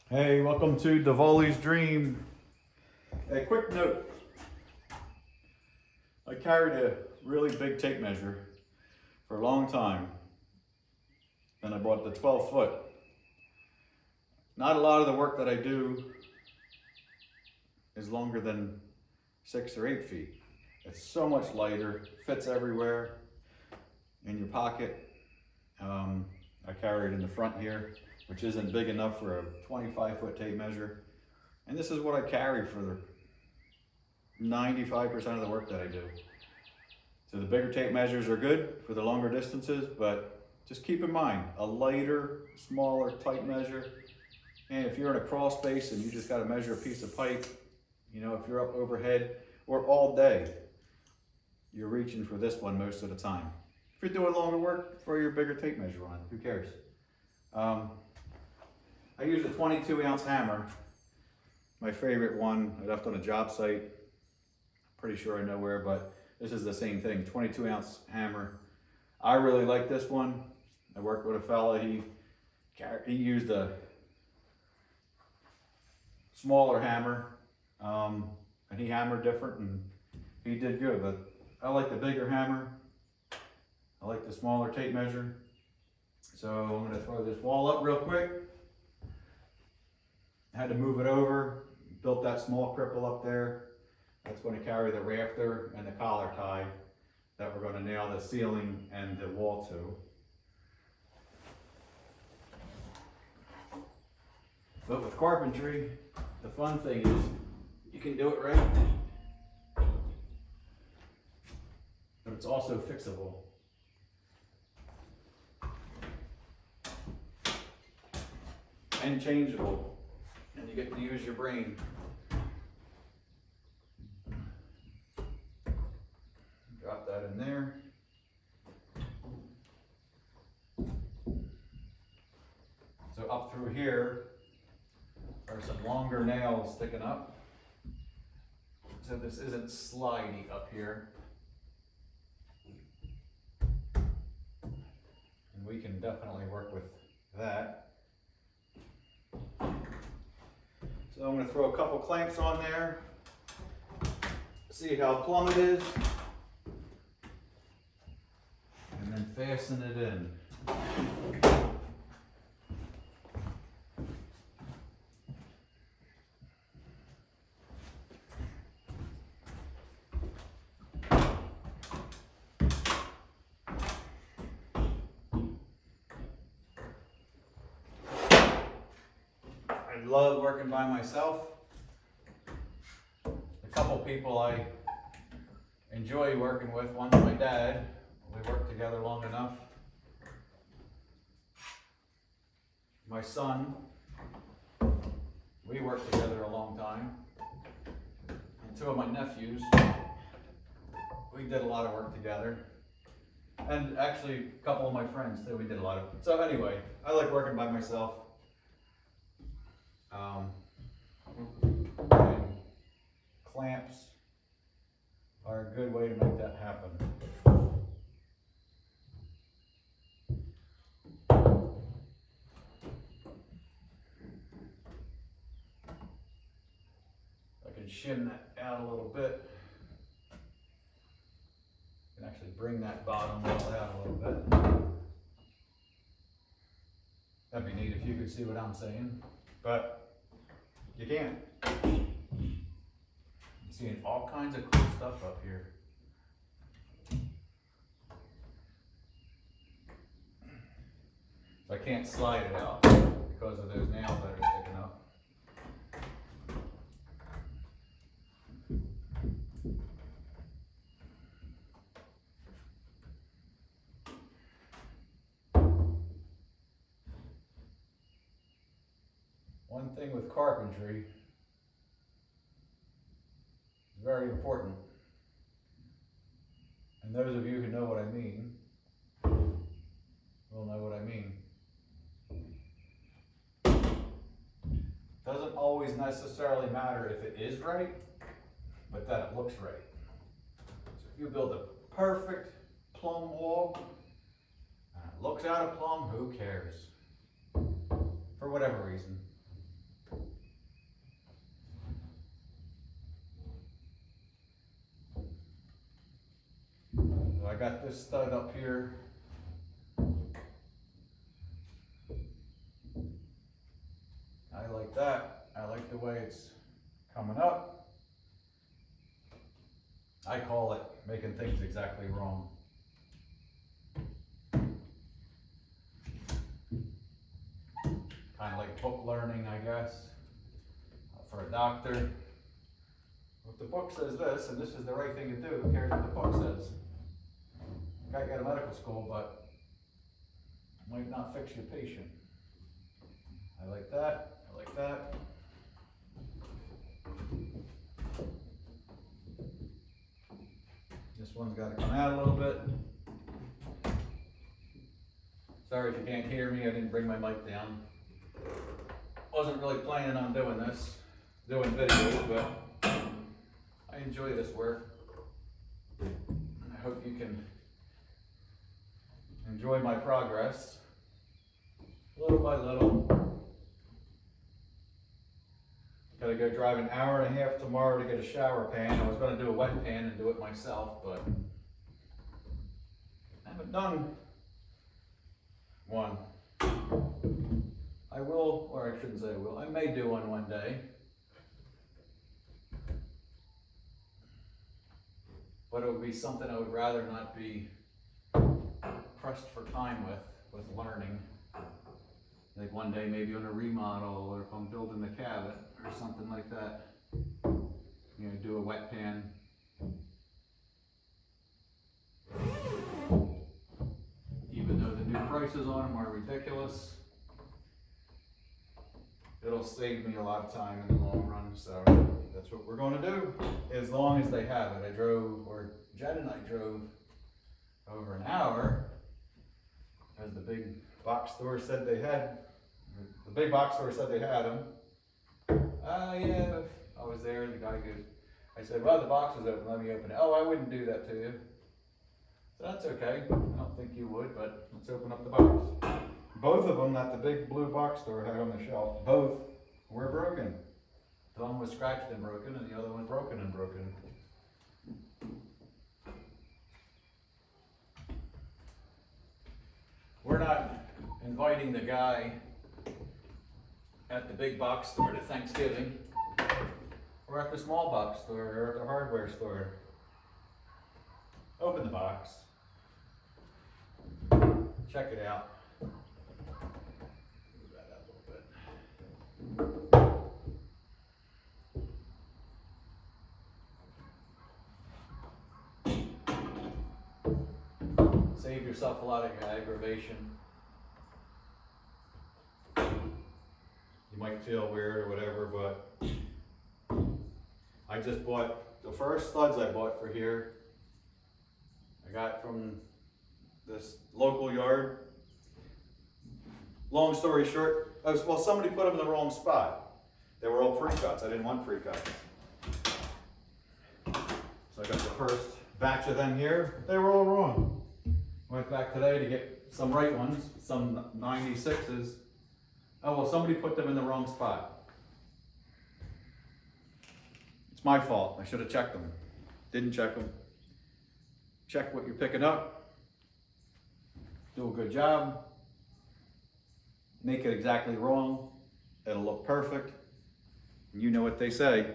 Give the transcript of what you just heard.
Hey, welcome to Davoli's Dream. A quick note. I carried a really big tape measure for a long time. Then I bought the 12 foot. Not a lot of the work that I do is longer than 6 or 8 feet. It's so much lighter, fits everywhere, in your pocket. I carry it in the front here, which isn't big enough for a 25 foot tape measure. And this is what I carry for 95% of the work that I do. So the bigger tape measures are good for the longer distances, but just keep in mind, a lighter, smaller tape measure. And if you're in a crawl space and you just gotta measure a piece of pipe, you know, if you're up overhead or all day, you're reaching for this one most of the time. If you're doing longer work, throw your bigger tape measure on, who cares? I use a 22 ounce hammer. My favorite one I left on a job site. Pretty sure I know where, but this is the same thing, 22 ounce hammer. I really like this one. I worked with a fella, he used a smaller hammer, and he hammered different and he did good, but I like the bigger hammer. I like the smaller tape measure. So I'm gonna throw this wall up real quick. I had to move it over, built that small cripple up there. That's going to carry the rafter and the collar tie that we're going to nail the ceiling and the wall to. But with carpentry, the fun thing is you can do it right, but it's also fixable. And changeable, and you get to use your brain. Drop that in there. So up through here are some longer nails sticking up. So this isn't slidey up here. And we can definitely work with that. So I'm going to throw a couple clamps on there, see how plumb it is, and then fasten it in. I love working by myself. A couple people I enjoy working with, one's my dad. We worked together long enough. My son, we worked together a long time. And two of my nephews, we did a lot of work together. And actually a couple of my friends too, we did a lot of. So anyway, I like working by myself. And clamps are a good way to make that happen. I can shim that out a little bit. I can actually bring that bottom wall out a little bit. That'd be neat if you could see what I'm saying, but you can't. I'm seeing all kinds of cool stuff up here. I can't slide it out because of those nails that are sticking up. One thing with carpentry is very important, and those of you who know what I mean will know what I mean. Doesn't always necessarily matter if it is right, but that it looks right. So if you build a perfect plumb wall and it looks out of plumb, who cares? For whatever reason. this stud up here. I like that. I like the way it's coming up. I call it making things exactly wrong. Kind of like book learning, I guess, for a doctor. If the book says this, and this is the right thing to do, who cares what the book says? Got you out of medical school, but it might not fix your patient. I like that. I like that. This one's got to come out a little bit. Sorry if you can't hear me, I didn't bring my mic down. Wasn't really planning on doing videos, but I enjoy this work. And I hope you can enjoy my progress, little by little. Gotta go drive an hour and a half tomorrow to get a shower pan. I was gonna do a wet pan and do it myself, but I haven't done one. I will, or I shouldn't say I will, I may do one day. But it would be something I would rather not be pressed for time with learning. Like one day maybe on a remodel, or if I'm building the cabin or something like that. You know, do a wet pan. Even though the new prices on them are ridiculous, it'll save me a lot of time in the long run, so that's what we're gonna do, as long as they have it. Jen and I drove over an hour, as the big box store said they had, the big box store said they had them. Yeah, I was there, the guy goes, I said, well, the box is open, let me open it. Oh, I wouldn't do that to you. So that's okay, I don't think you would, but let's open up the box. Both of them that the big blue box store had on the shelf, both were broken. The one was scratched and broken, and the other one broken and broken. We're not inviting the guy at the big box store to Thanksgiving. We're at the small box store, or at the hardware store. Open the box. Check it out. Move that up a little bit. Save yourself a lot of aggravation. You might feel weird or whatever, but I just bought the first studs I bought for here. I got from this local yard. Long story short, well, somebody put them in the wrong spot. They were all pre-cuts. I didn't want pre-cuts. So I got the first batch of them here. They were all wrong. Went back today to get some right ones, some 96s. Oh, well, somebody put them in the wrong spot. It's my fault. I should have checked them. Didn't check them. Check what you're picking up. Do a good job. Make it exactly wrong. It'll look perfect. You know what they say.